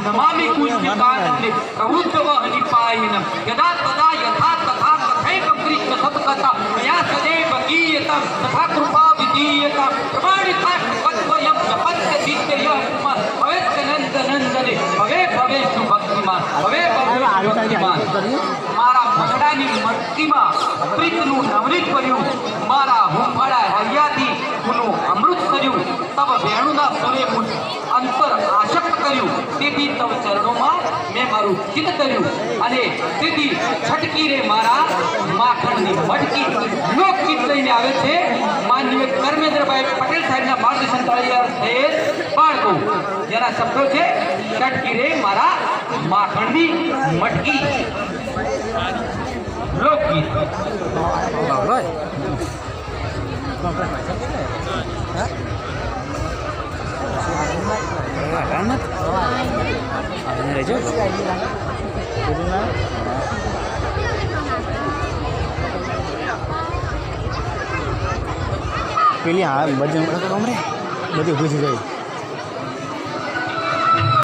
नमामि कुञ्चिकानन्दे प्रवृद्धवहनिपायिनं यदा तदा यथा तथा तथैव कृष्ण सत्कथा मया सदैव गीयतां तथा कृपा विधीयतां प्रमाणिता तद्वयं जपत्य चित्तयः भवेत् नन्दनन्दने भवे भवेषु भक्तिमान् भवे भवेषु भक्तिमान् મારા મસડાની મટકીમાં પ્રીતનું નવરીત કર્યું મારા હુંફાળા હૈયાથી ફૂલનું અમૃત કર્યું તબ વેણુના સ્વરે મુજ અંતર આશક્ત કર્યું તેથી તવ ચરણોમાં મેં મારું ચિત્ત કર્યું અને તેથી છટકી રે મારા માખણની મટકી લોકગીત લઈને આવે છે માનનીય ધર્મેન્દ્રભાઈ પટેલ સાહેબના માર્ગદર્શન તળિયે થયેલ બાળકો જેના શબ્દો છે છટકી રે મારા માખણની મટકી લોકગીત પેલી હા બધી બધી પૂછી જાય